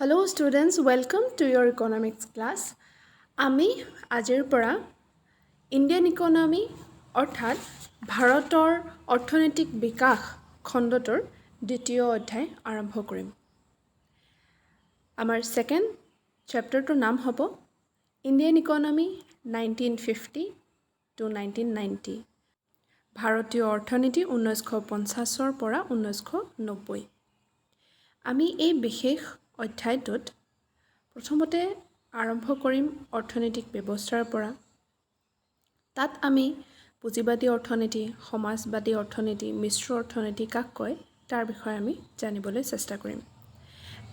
Hello students, welcome to your economics class. আমি আজিৰ পৰা ইণ্ডিয়ান ইকনমি অৰ্থাৎ ভাৰতৰ অৰ্থনৈতিক বিকাশ খণ্ডটোৰ দ্বিতীয় অধ্যায় আৰম্ভ কৰিম। আমাৰ সেকেন্ড চেপ্টাৰটোৰ নাম হ'ব ইণ্ডিয়ান ইকনমি 1950 to 1990। ভাৰতীয় অৰ্থনীতি 1950ৰ পৰা 1990। আমি এই বিশেষ অধ্যায়টোত প্ৰথমতে আৰম্ভ কৰিম অৰ্থনৈতিক ব্যৱস্থাৰ পৰা। তাত আমি পুঁজিবাদী অৰ্থনীতি, সমাজবাদী অৰ্থনীতি, মিশ্ৰ অৰ্থনীতি কাক কয় তাৰ বিষয়ে আমি জানিবলৈ চেষ্টা কৰিম।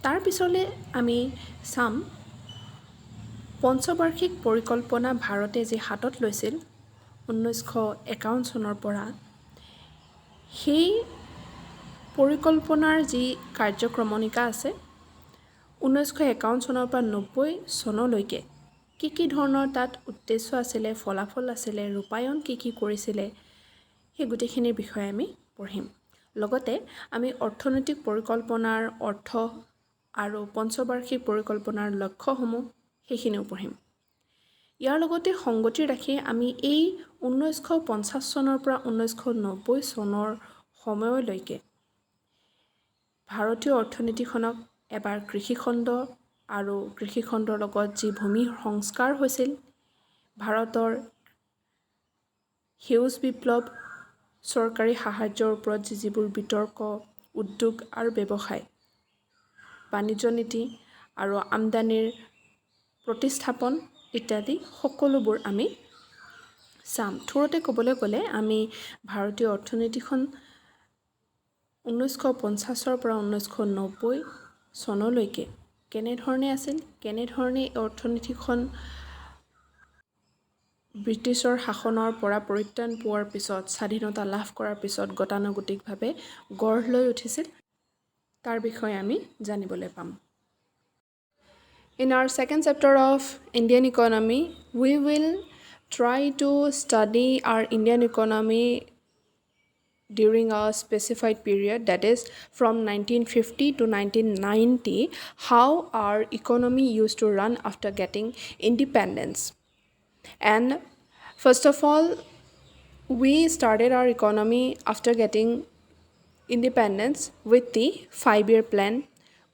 তাৰ পিছলৈ আমি চাম পঞ্চবাৰ্ষিক পৰিকল্পনা ভাৰতে যি হাতত লৈছিল 1951 চনৰ পৰা, সেই পৰিকল্পনাৰ যি কাৰ্যক্ৰমণিকা আছে 1951 চনৰ পৰা 90 চনলৈকে কি ধৰণৰ তাত উদ্দেশ্য আছিলে, ফলাফল আছিলে, ৰূপায়ণ কি কৰিছিলে, সেই গোটেইখিনিৰ বিষয়ে আমি পঢ়িম। লগতে আমি অৰ্থনৈতিক পৰিকল্পনাৰ অৰ্থ আৰু পঞ্চবাৰ্ষিক পৰিকল্পনাৰ লক্ষ্যসমূহ সেইখিনিও পঢ়িম। ইয়াৰ লগতে সংগতি ৰাখি আমি এই 1950 চনৰ পৰা 1990 চনৰ সময়লৈকে ভাৰতীয় অৰ্থনীতিখনক এবাৰ কৃষিখণ্ড আৰু কৃষিখণ্ডৰ লগত যি ভূমি সংস্কাৰ হৈছিল, ভাৰতৰ সেউজ বিপ্লৱ, চৰকাৰী সাহায্যৰ ওপৰত যিবোৰ বিতৰ্ক, উদ্যোগ আৰু ব্যৱসায়, বাণিজ্য নীতি আৰু আমদানিৰ প্ৰতিস্থাপন ইত্যাদি সকলোবোৰ আমি চাম। থোৰতে ক'বলৈ গ'লে আমি ভাৰতীয় অৰ্থনীতিখন 1950ৰ পৰা 1990 চনলৈকে কেনেধৰণে আছিল, কেনেধৰণে অৰ্থনীতিখন ব্ৰিটিছৰ শাসনৰ পৰা পৰিত্ৰাণ পোৱাৰ পিছত, স্বাধীনতা লাভ কৰাৰ পিছত গতানুগতিকভাৱে গঢ় লৈ উঠিছিল, তাৰ বিষয়ে আমি জানিবলৈ পাম। In our second chapter of Indian economy, we will try to study our Indian economy during a specified period, that is from 1950 to 1990, how our economy used to run after getting independence. And first of all, we started our economy after getting independence with the 5-year plan.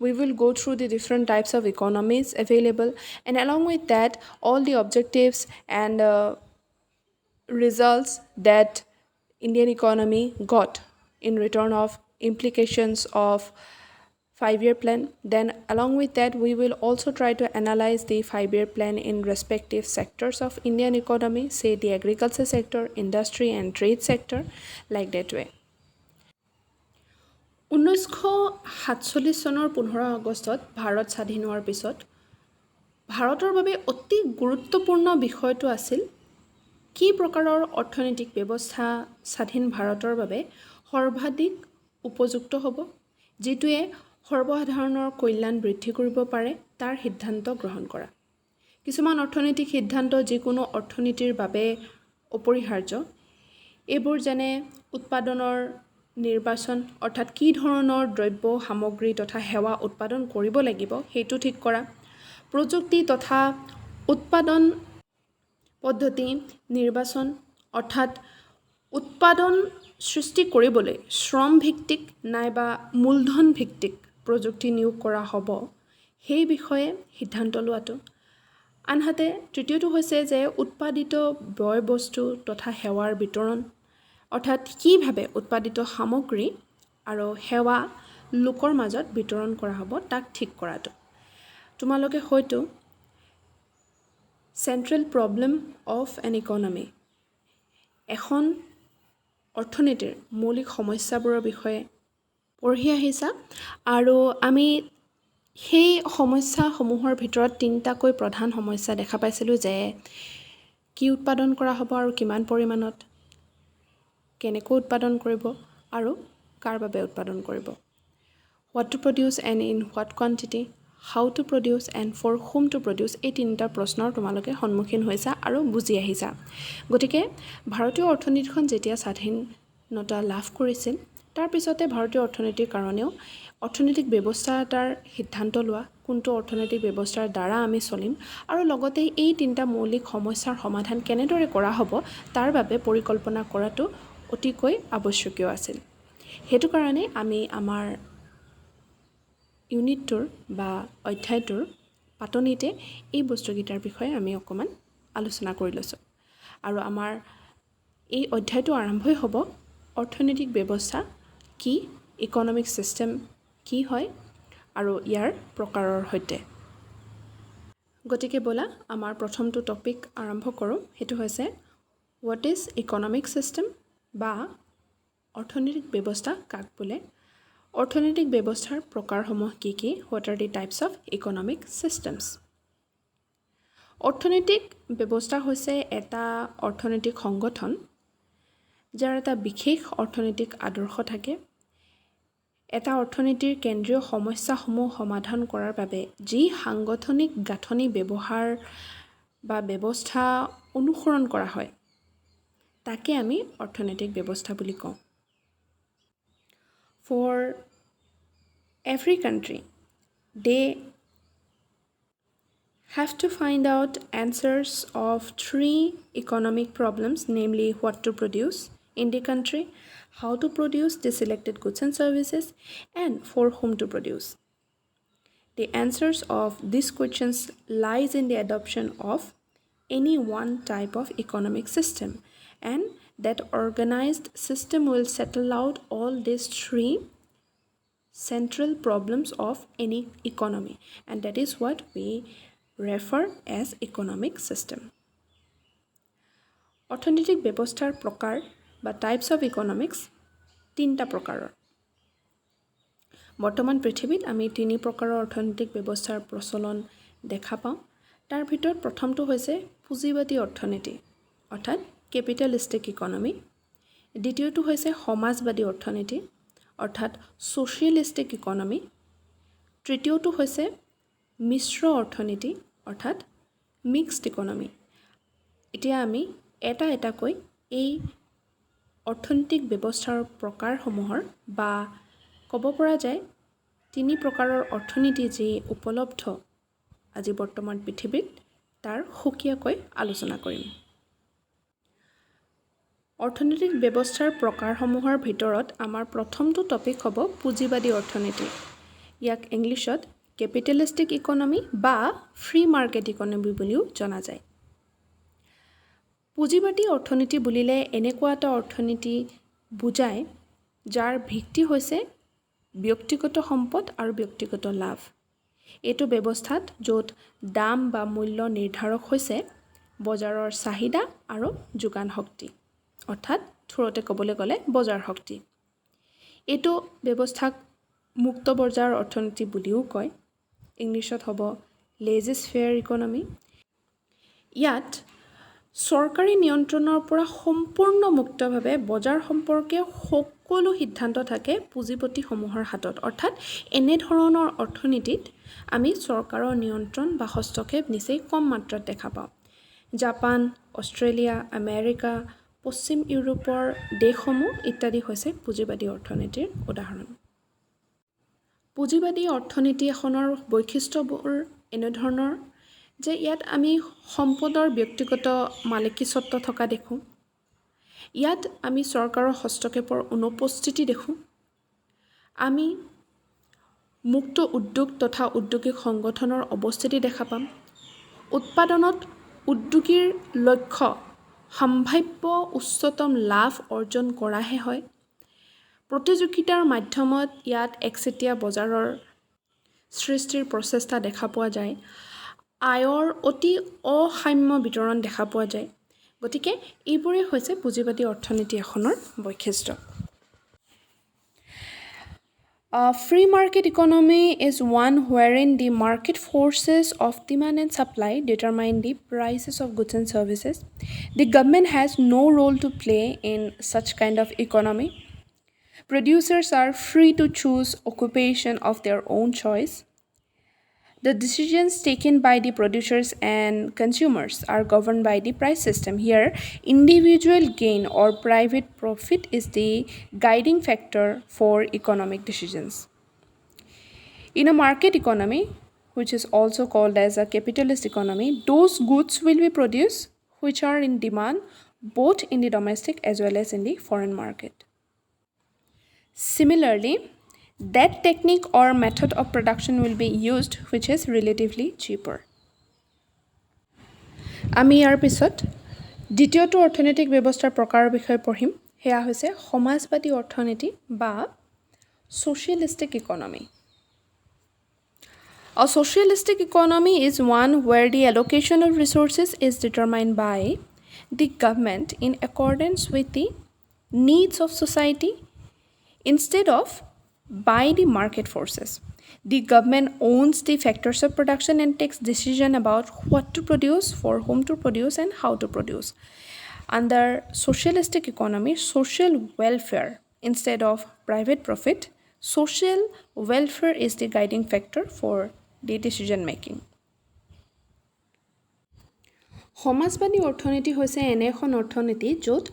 We will go through the different types of economies available, and along with that, all the objectives and results that Indian economy got in return of implications of 5-year plan. Then along with that, we will also try to analyze the 5-year plan in respective sectors of Indian economy, say the agriculture sector, industry and trade sector, like that way. 1947 চনৰ 15 আগষ্টত ভাৰত স্বাধীন হোৱাৰ পিছত ভাৰতৰ বাবে অতি গুৰুত্বপূৰ্ণ বিষয়টো আছিল কি প্ৰকাৰৰ অৰ্থনৈতিক ব্যৱস্থা স্বাধীন ভাৰতৰ বাবে সৰ্বাধিক উপযুক্ত হ'ব, যিটোৱে সৰ্বসাধাৰণৰ কল্যাণ বৃদ্ধি কৰিব পাৰে, তাৰ সিদ্ধান্ত গ্ৰহণ কৰা। কিছুমান অৰ্থনৈতিক সিদ্ধান্ত যিকোনো অৰ্থনীতিৰ বাবে অপৰিহাৰ্য। এইবোৰ যেনে উৎপাদনৰ নিৰ্বাচন, অৰ্থাৎ কি ধৰণৰ দ্ৰব্য সামগ্ৰী তথা সেৱা উৎপাদন কৰিব লাগিব সেইটো ঠিক কৰা, প্ৰযুক্তি তথা উৎপাদন পদ্ধতি নিৰ্বাচন, অৰ্থাৎ উৎপাদন সৃষ্টি কৰিবলৈ শ্ৰম ভিত্তিক নাইবা মূলধন ভিত্তিক প্ৰযুক্তি নিয়োগ কৰা হ'ব, সেই বিষয়ে সিদ্ধান্ত লোৱাটো। আনহাতে তৃতীয়টো হৈছে যে উৎপাদিত বয় বস্তু তথা সেৱাৰ বিতৰণ, অৰ্থাৎ কিভাৱে উৎপাদিত সামগ্ৰী আৰু সেৱা লোকৰ মাজত বিতৰণ কৰা হ'ব তাক ঠিক কৰাটো। তোমালোকে হয়তো central problem of N economy, এখন অৰ্থনীতিৰ মৌলিক সমস্যাবোৰৰ বিষয়ে পঢ়ি আহিছা, আৰু আমি সেই সমস্যাসমূহৰ ভিতৰত 3টাকৈ প্ৰধান সমস্যা দেখা পাইছিলোঁ, যে কি উৎপাদন কৰা হ'ব আৰু কিমান পৰিমাণত, কেনেকৈ উৎপাদন কৰিব আৰু কাৰ বাবে উৎপাদন কৰিব, what to produce and in what quantity, how to produce and for whom to produce, এই 3টা প্ৰশ্নৰ তোমালোকে সন্মুখীন হৈছা আৰু বুজি আহিছা। গতিকে ভাৰতীয় অৰ্থনীতিখন যেতিয়া স্বাধীনতা লাভ কৰিছিল, তাৰ পিছতে ভাৰতীয় অৰ্থনীতিৰ কাৰণেও অৰ্থনৈতিক ব্যৱস্থা এটাৰ সিদ্ধান্ত লোৱা, কোনটো অৰ্থনৈতিক ব্যৱস্থাৰ দ্বাৰা আমি চলিম, আৰু লগতে এই তিনিটা মৌলিক সমস্যাৰ সমাধান কেনেদৰে কৰা হ'ব তাৰ বাবে পৰিকল্পনা কৰাটো অতিকৈ আৱশ্যকীয় আছিল। সেইটো কাৰণে আমি আমাৰ ইউনিটটোৰ বা অধ্যায়টোৰ পাতনিতে এই বস্তুকেইটাৰ বিষয়ে আমি অকণমান আলোচনা কৰি লৈছোঁ। আৰু আমাৰ এই অধ্যায়টো আৰম্ভই হ'ব অৰ্থনৈতিক ব্যৱস্থা কি, ইকনমিক ছিষ্টেম কি হয় আৰু ইয়াৰ প্ৰকাৰৰ সৈতে। গতিকে ব'লা আমাৰ প্ৰথমটো টপিক আৰম্ভ কৰোঁ। সেইটো হৈছে হোৱাট ইজ ইকনমিক ছিষ্টেম বা অৰ্থনৈতিক ব্যৱস্থা কাক বোলে। অৰ্থনৈতিক ব্যৱস্থাৰ প্ৰকাৰসমূহ কি কি? What are the types of economic systems? অৰ্থনৈতিক ব্যৱস্থা হৈছে এটা অৰ্থনৈতিক সংগঠন যাৰ এটা বিশেষ অৰ্থনৈতিক আদৰ্শ থাকে। এটা অৰ্থনীতিৰ কেন্দ্ৰীয় সমস্যাসমূহ সমাধান কৰাৰ বাবে যি সাংগঠনিক গাঁথনি ব্যৱহাৰ বা ব্যৱস্থা অনুসৰণ কৰা হয় তাকে আমি অৰ্থনৈতিক ব্যৱস্থা বুলি কওঁ। For every country, they have to find out answers of three economic problems, namely what to produce in the country, how to produce the selected goods and services, and for whom to produce. The answers of these questions lies in the adoption of any one type of economic system, and that organized system will settle out all these three central problems of any economy, and that is what we refer as economic system. অৰ্থনৈতিক ব্যৱস্থাৰ প্ৰকাৰ বা types of economics তিনিটা প্ৰকাৰৰ। বৰ্তমান পৃথিৱীত আমি তিনি প্ৰকাৰৰ অৰ্থনৈতিক ব্যৱস্থাৰ প্ৰচলন দেখা পাওঁ। তাৰ ভিতৰত প্ৰথমটো হৈছে পুঁজিবাদী অৰ্থনীতি অৰ্থাৎ কেপিটেলিষ্টিক ইকনমি। দ্বিতীয়টো হৈছে সমাজবাদী অৰ্থনীতি অৰ্থাৎ ছ'চিয়েলিষ্টিক ইকনমি। তৃতীয়টো হৈছে মিশ্ৰ অৰ্থনীতি অৰ্থাৎ মিক্সড ইকনমি। এতিয়া আমি এটা এটাকৈ এই অৰ্থনৈতিক ব্যৱস্থাৰ প্ৰকাৰসমূহৰ বা ক'ব পৰা যায় তিনি প্ৰকাৰৰ অৰ্থনীতি যি উপলব্ধ আজি বৰ্তমান পৃথিৱীত তাৰ সুকীয়াকৈ আলোচনা কৰিম। অৰ্থনৈতিক ব্যৱস্থাৰ প্ৰকাৰসমূহৰ ভিতৰত আমাৰ প্ৰথমটো টপিক হ'ব পুঁজিবাদী অৰ্থনীতি। ইয়াক ইংলিছত কেপিটেলিষ্টিক ইকনমি বা ফ্ৰী মাৰ্কেট ইকনমি বুলিও জনা যায়। পুঁজিবাদী অৰ্থনীতি বুলিলে এনেকুৱা এটা অৰ্থনীতি বুজায় যাৰ ভিত্তি হৈছে ব্যক্তিগত সম্পদ আৰু ব্যক্তিগত লাভ। এইটো ব্যৱস্থাত য'ত দাম বা মূল্য নিৰ্ধাৰক হৈছে বজাৰৰ চাহিদা আৰু যোগান শক্তি অৰ্থাৎ থোৰতে ক'বলৈ গ'লে বজাৰ শক্তি। এইটো ব্যৱস্থাক মুক্ত বজাৰ অৰ্থনীতি বুলিও কয়। ইংলিছত হ'ব লেজিছ ফেয়াৰ ইকনমি। ইয়াত চৰকাৰী নিয়ন্ত্ৰণৰ পৰা সম্পূৰ্ণ মুক্তভাৱে বজাৰ সম্পৰ্কীয় সকলো সিদ্ধান্ত থাকে পুঁজিপতিসমূহৰ হাতত। অৰ্থাৎ এনেধৰণৰ অৰ্থনীতিত আমি চৰকাৰৰ নিয়ন্ত্ৰণ বা হস্তক্ষেপ নিচেই কম মাত্ৰাত দেখা পাওঁ। জাপান, অষ্ট্ৰেলিয়া, আমেৰিকা, পশ্চিম ইউৰোপৰ দেশসমূহ ইত্যাদি হৈছে পুঁজিবাদী অৰ্থনীতিৰ উদাহৰণ। পুঁজিবাদী অৰ্থনীতি এখনৰ বৈশিষ্ট্যবোৰ এনেধৰণৰ যে ইয়াত আমি সম্পদৰ ব্যক্তিগত মালিকীস্বত্ব থকা দেখোঁ। ইয়াত আমি চৰকাৰৰ হস্তক্ষেপৰ অনুপস্থিতি দেখোঁ। আমি মুক্ত উদ্যোগ তথা উদ্যোগিক সংগঠনৰ অৱস্থিতি দেখা পাম। উৎপাদনত উদ্যোগীৰ লক্ষ্য সম্ভাৱ্য উচ্চতম লাভ অৰ্জন কৰাহে হয়। প্ৰতিযোগিতাৰ মাধ্যমত ইয়াত একচেটিয়া বজাৰৰ সৃষ্টিৰ প্ৰচেষ্টা দেখা পোৱা যায়। আয়ৰ অতি অসাম্য বিতৰণ দেখা পোৱা যায়। গতিকে এইবোৰেই হৈছে পুঁজিবাদী অৰ্থনীতি এখনৰ বৈশিষ্ট্য। Free market economy is one wherein the market forces of demand and supply determine the prices of goods and services. The government has no role to play in such kind of economy. Producers are free to choose occupation of their own choice. The decisions taken by the producers and consumers are governed by the price system. Here, individual gain or private profit is the guiding factor for economic decisions. In a market economy, which is also called as a capitalist economy, those goods will be produced which are in demand both in the domestic as well as in the foreign market. Similarly, that technique or method of production will be used which is relatively cheaper. আমি ইয়াৰ পিছত দ্বিতীয়টো অৰ্থনৈতিক ব্যৱস্থাৰ প্ৰকাৰৰ বিষয়ে পঢ়িম। সেয়া হৈছে সমাজবাদী অৰ্থনীতি বা socialistic economy. A socialistic economy is one where the allocation of resources is determined by the government in accordance with the needs of society instead of by the market forces. The government owns the factors of production and takes decision about what to produce, for whom to produce, and how to produce. Under socialistic economy, social welfare instead of private profit, social welfare is the guiding factor for the decision making. সমাজবাদী অৰ্থনীতি হৈছে এনে এখন অৰ্থনীতি য'ত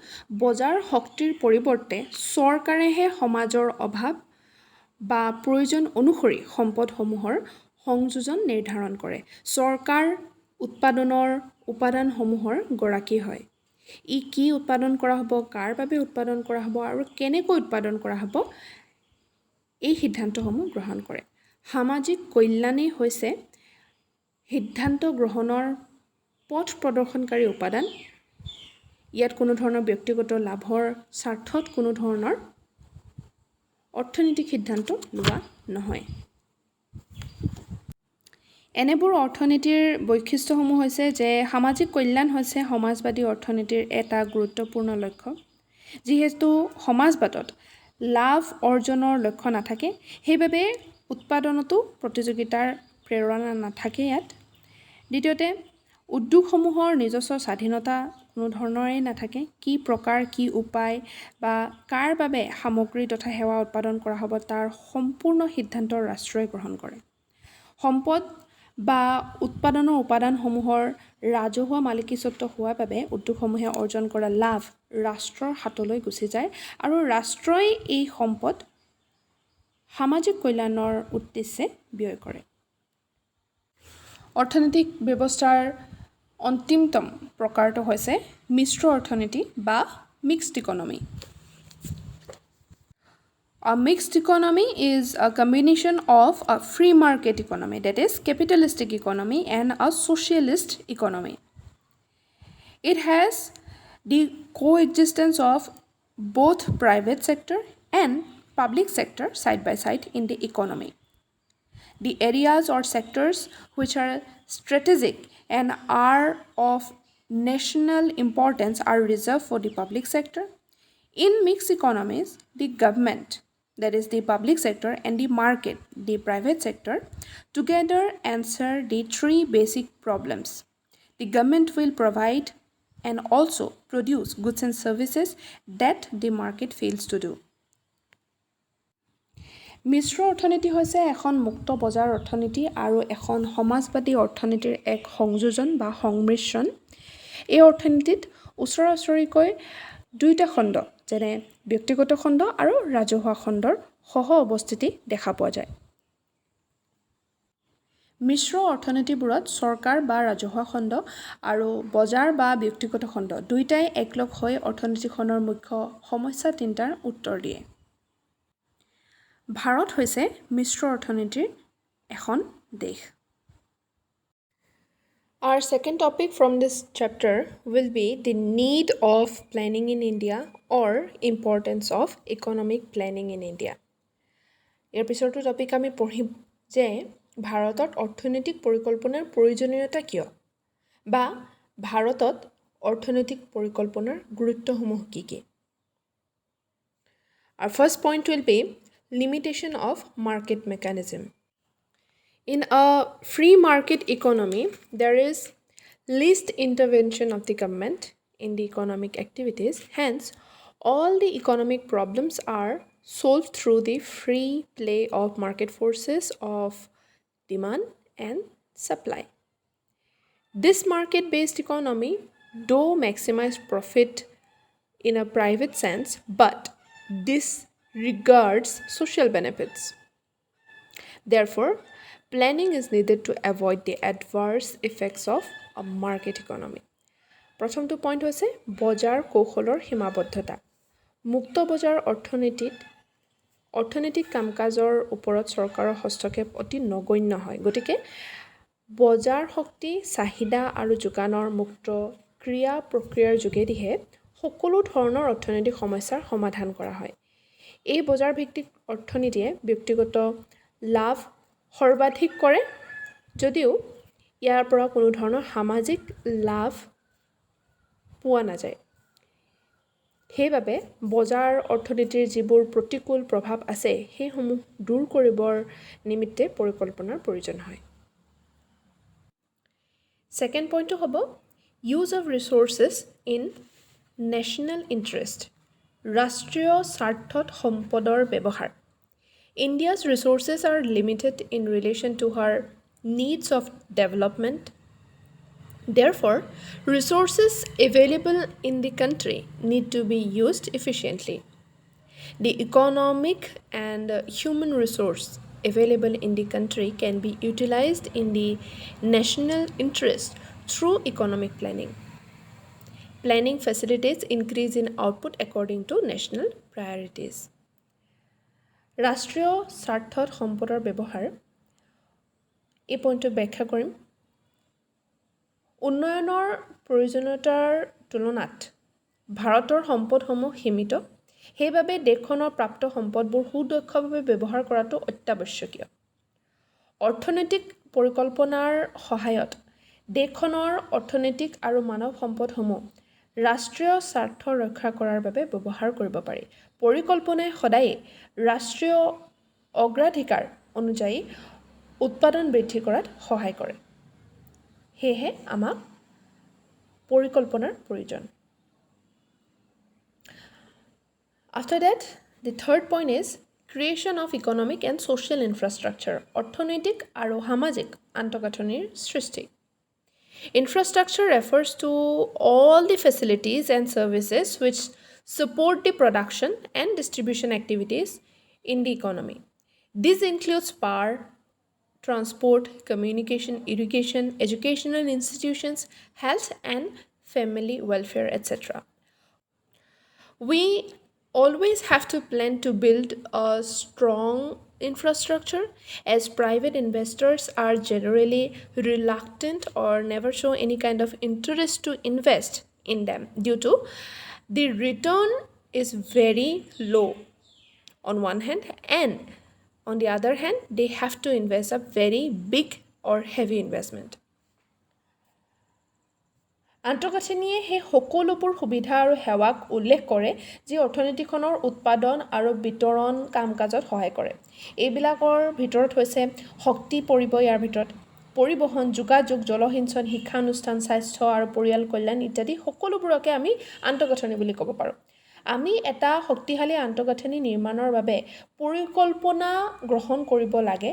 বজাৰ শক্তিৰ পৰিৱৰ্তে চৰকাৰেহে সমাজৰ অভাৱ বা প্ৰয়োজন অনুসৰি সম্পদসমূহৰ সংযোজন নিৰ্ধাৰণ কৰে। চৰকাৰ উৎপাদনৰ উপাদানসমূহৰ গৰাকী হয়। ই কি উৎপাদন কৰা হ'ব, কাৰ বাবে উৎপাদন কৰা হ'ব আৰু কেনেকৈ উৎপাদন কৰা হ'ব, এই সিদ্ধান্তসমূহ গ্ৰহণ কৰে। সামাজিক কল্যাণেই হৈছে সিদ্ধান্ত গ্ৰহণৰ পথ প্ৰদৰ্শনকাৰী উপাদান। ইয়াত কোনো ধৰণৰ ব্যক্তিগত লাভৰ স্বাৰ্থত কোনো ধৰণৰ অৰ্থনৈতিক সিদ্ধান্ত লোৱা নহয়। এনেবোৰ অৰ্থনীতিৰ বৈশিষ্ট্যসমূহ হৈছে যে সামাজিক কল্যাণ হৈছে সমাজবাদী অৰ্থনীতিৰ এটা গুৰুত্বপূৰ্ণ লক্ষ্য। যিহেতু সমাজবাদত লাভ অৰ্জনৰ লক্ষ্য নাথাকে, সেইবাবে উৎপাদনতো প্ৰতিযোগিতাৰ প্ৰেৰণা নাথাকে ইয়াত। দ্বিতীয়তে, উদ্যোগসমূহৰ নিজস্ব স্বাধীনতা কোনো ধৰণৰেই নাথাকে। কি প্ৰকাৰ, কি উপায় বা কাৰ বাবে সামগ্ৰী তথা সেৱা উৎপাদন কৰা হ'ব তাৰ সম্পূৰ্ণ সিদ্ধান্ত ৰাষ্ট্ৰই গ্ৰহণ কৰে। সম্পদ বা উৎপাদনৰ উপাদানসমূহৰ ৰাজহুৱা মালিকীস্বত্ব হোৱাৰ বাবে উদ্যোগসমূহে অৰ্জন কৰা লাভ ৰাষ্ট্ৰৰ হাতলৈ গুচি যায় আৰু ৰাষ্ট্ৰই এই সম্পদ সামাজিক কল্যাণৰ উদ্দেশ্যে ব্যয় কৰে। অৰ্থনৈতিক ব্যৱস্থাৰ অন্তিমতম প্ৰকাৰটো হৈছে মিশ্ৰ অৰ্থনীতি বা mixed economy. A mixed economy is a combination of a free market economy, that is capitalistic economy, and a socialist economy. It has the coexistence of both private sector and public sector side by side in the economy. The areas or sectors which are strategic and are of national importance are reserved for the public sector. In mixed economies, the government, that is the public sector, and the market, the private sector, together answer the three basic problems. The government will provide and also produce goods and services that the market fails to do. মিশ্ৰ অৰ্থনীতি হৈছে এখন মুক্ত বজাৰ অৰ্থনীতি আৰু এখন সমাজবাদী অৰ্থনীতিৰ এক সংযোজন বা সংমিশ্ৰণ। এই অৰ্থনীতিত ওচৰা ওচৰিকৈ দুয়োটা খণ্ড, যেনে ব্যক্তিগত খণ্ড আৰু ৰাজহুৱা খণ্ডৰ সহ অৱস্থিতি দেখা পোৱা যায়। মিশ্ৰ অৰ্থনীতিবোৰত চৰকাৰ বা ৰাজহুৱা খণ্ড আৰু বজাৰ বা ব্যক্তিগত খণ্ড দুয়োটাই একলগ হৈ অৰ্থনীতিখনৰ মুখ্য সমস্যা তিনিটাৰ উত্তৰ দিয়ে। ভাৰত হৈছে মিশ্ৰ অৰ্থনীতিৰ এখন দেশ। Our second topic from this chapter will be the need of planning in India or importance of economic planning in India. ইয়াৰ পিছৰটো টপিক আমি পঢ়িম যে ভাৰতত অৰ্থনৈতিক পৰিকল্পনাৰ প্ৰয়োজনীয়তা কিয় বা ভাৰতত অৰ্থনৈতিক পৰিকল্পনাৰ গুৰুত্বসমূহ কি কি। Our first point will be limitation of market mechanism. In a free market economy, there is least intervention of the government in the economic activities. Hence, all the economic problems are solved through the free play of market forces of demand and supply. This market-based economy do maximize profit in a private sense, but disregards social benefits. Therefore, planning is needed to avoid the adverse effects of a market economy. প্ৰথমটো point হৈছে বজাৰ কৌশলৰ সীমাবদ্ধতা। মুক্ত বজাৰ অৰ্থনৈতিক কাম কাজৰ ওপৰত চৰকাৰৰ হস্তক্ষেপ অতি নগণ্য হয়। গতিকে বজাৰ শক্তি, চাহিদা আৰু যোগানৰ মুক্ত ক্ৰিয়া প্ৰক্ৰিয়াৰ যোগেদিহে সকলো ধৰণৰ অৰ্থনৈতিক সমস্যাৰ সমাধান কৰা হয়। এই বজাৰ ভিত্তিক অৰ্থনীতিয়ে ব্যক্তিগত লাভ সৰ্বাধিক কৰে, যদিও ইয়াৰ পৰা কোনো ধৰণৰ সামাজিক লাভ পোৱা নাযায়। সেইবাবে বজাৰ অৰ্থনীতিৰ যিবোৰ প্ৰতিকূল প্ৰভাৱ আছে সেইসমূহ দূৰ কৰিবৰ নিমিত্তে পৰিকল্পনাৰ প্ৰয়োজন হয়। ছেকেণ্ড পইণ্টটো হ'ব use of resources in national interest, ৰাষ্ট্ৰীয় স্বাৰ্থত সম্পদৰ ব্যৱহাৰ। India's resources are limited in relation to her needs of development. Therefore, resources available in the country need to be used efficiently. The economic and human resource available in the country can be utilized in the national interest through economic planning. Planning facilitates increase in output according to national priorities. ৰাষ্ট্ৰীয় স্বাৰ্থত সম্পদৰ ব্যৱহাৰ, এই পইণ্টটো ব্যাখ্যা কৰিম। উন্নয়নৰ প্ৰয়োজনীয়তাৰ তুলনাত ভাৰতৰ সম্পদসমূহ সীমিত, সেইবাবে দেশখনৰ প্ৰাপ্ত সম্পদবোৰ সুদক্ষভাৱে ব্যৱহাৰ কৰাটো অত্যাৱশ্যকীয়। অৰ্থনৈতিক পৰিকল্পনাৰ সহায়ত দেশখনৰ অৰ্থনৈতিক আৰু মানৱ সম্পদসমূহ ৰাষ্ট্ৰীয় স্বাৰ্থ ৰক্ষা কৰাৰ বাবে ব্যৱহাৰ কৰিব পাৰি। পৰিকল্পনাই সদায় ৰাষ্ট্ৰীয় অগ্ৰাধিকাৰ অনুযায়ী উৎপাদন বৃদ্ধি কৰাত সহায় কৰে। সেয়েহে আমাক পৰিকল্পনাৰ প্ৰয়োজন। After that, the third point is creation of economic and social infrastructure, অৰ্থনৈতিক আৰু সামাজিক আন্তঃগাঁথনিৰ সৃষ্টি। Infrastructure refers to all the facilities and services which support the production and distribution activities in the economy. This includes power, transport, communication, irrigation, educational institutions, health and family welfare, etc. We always have to plan to build a strong infrastructure, as private investors are generally reluctant or never show any kind of interest to invest in them due to the return is very low on one hand, and on the other hand they have to invest a very big or heavy investment. আন্তঃগাঁথনিয়ে সেই সকলোবোৰ সুবিধা আৰু সেৱাক উল্লেখ কৰে যি অৰ্থনীতিখনৰ উৎপাদন আৰু বিতৰণ কাম কাজত সহায় কৰে। এইবিলাকৰ ভিতৰত হৈছে শক্তি পৰিব, ইয়াৰ ভিতৰত পৰিবহণ, যোগাযোগ, জলসিঞ্চন, শিক্ষানুষ্ঠান, স্বাস্থ্য আৰু পৰিয়াল কল্যাণ ইত্যাদি সকলোবোৰকে আমি আন্তঃগাঁথনি বুলি ক'ব পাৰোঁ। আমি এটা শক্তিশালী আন্তঃগাঁথনি নিৰ্মাণৰ বাবে পৰিকল্পনা গ্ৰহণ কৰিব লাগে।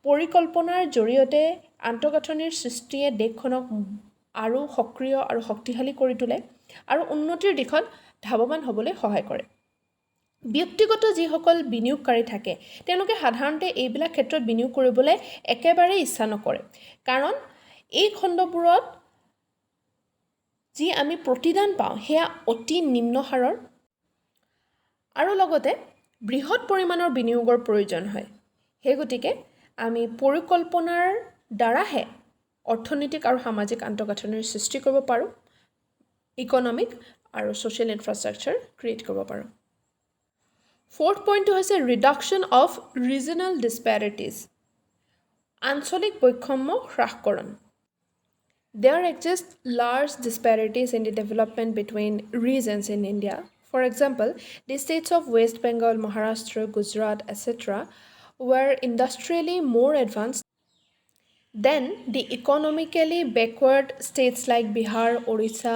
পৰিকল্পনাৰ জৰিয়তে আন্তঃগাঁথনিৰ সৃষ্টিয়ে দেশখনক আৰু সক্ৰিয় আৰু শক্তিশালী কৰি তোলে আৰু উন্নতিৰ দিশত ধাৱমান হ'বলৈ সহায় কৰে। ব্যক্তিগত যিসকল বিনিয়োগকাৰী থাকে তেওঁলোকে সাধাৰণতে এইবিলাক ক্ষেত্ৰত বিনিয়োগ কৰিবলৈ একেবাৰে ইচ্ছা নকৰে, কাৰণ এই খণ্ডবোৰত যি আমি প্ৰতিদান পাওঁ সেয়া অতি নিম্ন হাৰৰ আৰু লগতে বৃহৎ পৰিমাণৰ বিনিয়োগৰ প্ৰয়োজন হয়। সেই গতিকে আমি পৰিকল্পনাৰ দ্বাৰাহে অৰ্থনৈতিক আৰু সামাজিক আন্তঃগাঁথনিৰ সৃষ্টি কৰিব পাৰোঁ, ইকনমিক আৰু ছ'চিয়েল ইনফ্ৰাষ্ট্ৰাকচাৰ ক্ৰিয়েট কৰিব পাৰোঁ। ফ'ৰ্থ পইণ্টটো হৈছে ৰিডাকশ্যন অফ ৰিজনেল ডিছপেৰিটিজ, আঞ্চলিক বৈষম্য হ্ৰাসকৰণ। There exist large disparities in the development between regions in India. For example, the states of West Bengal, Maharashtra, Gujarat, etc. were industrially more advanced than the economically backward states like Bihar, Orissa,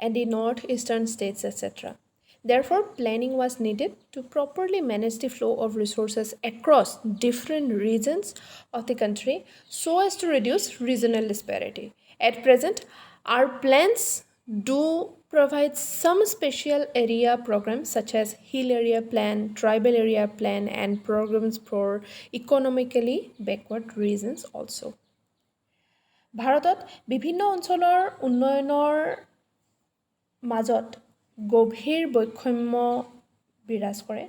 and the northeastern states, etc. Therefore, planning was needed to properly manage the flow of resources across different regions of the country so as to reduce regional disparity. At present, our plans do provides some special area programs such as Hill Area Plan, Tribal Area Plan, and programs for economically backward regions also. ভাৰতত বিভিন্ন অঞ্চলৰ উন্নয়নৰ মাজত গভীৰ বৈষম্য বিৰাজ কৰে।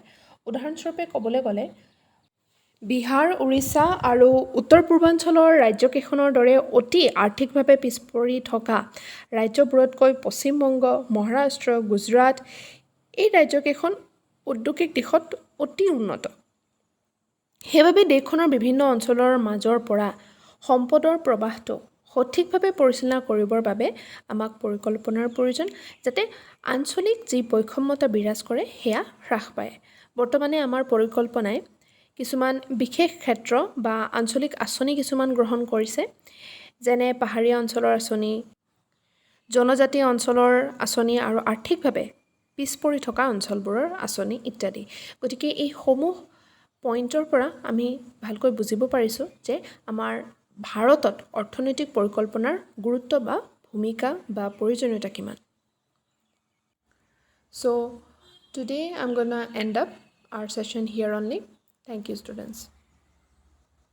উদাহৰণস্বৰূপে ক'বলৈ গ'লে বিহাৰ, উৰিষ্যা আৰু উত্তৰ পূৰ্বাঞ্চলৰ ৰাজ্যকেইখনৰ দৰে অতি আৰ্থিকভাৱে পিছপৰি থকা ৰাজ্যবোৰতকৈ পশ্চিমবংগ, মহাৰাষ্ট্ৰ, গুজৰাট এই ৰাজ্যকেইখন ঔদ্যোগিক দিশত অতি উন্নত। সেইবাবে দেশখনৰ বিভিন্ন অঞ্চলৰ মাজৰ পৰা সম্পদৰ প্ৰৱাহটো সঠিকভাৱে পৰিচালনা কৰিবৰ বাবে আমাক পৰিকল্পনাৰ প্ৰয়োজন, যাতে আঞ্চলিক যি বৈষম্যতা বিৰাজ কৰে সেয়া হ্ৰাস পায়। বৰ্তমানে আমাৰ পৰিকল্পনাই কিছুমান বিশেষ ক্ষেত্ৰ বা আঞ্চলিক আঁচনি কিছুমান গ্ৰহণ কৰিছে, যেনে পাহাৰীয়া অঞ্চলৰ আঁচনি, জনজাতীয় অঞ্চলৰ আঁচনি আৰু আৰ্থিকভাৱে পিছপৰি থকা অঞ্চলবোৰৰ আঁচনি ইত্যাদি। গতিকে এই সমূহ পইণ্টৰ পৰা আমি ভালকৈ বুজিব পাৰিছোঁ যে আমাৰ ভাৰতত অৰ্থনৈতিক পৰিকল্পনাৰ গুৰুত্ব বা ভূমিকা বা প্ৰয়োজনীয়তা কিমান। So today I'm gonna end up our session here only. Thank you, students.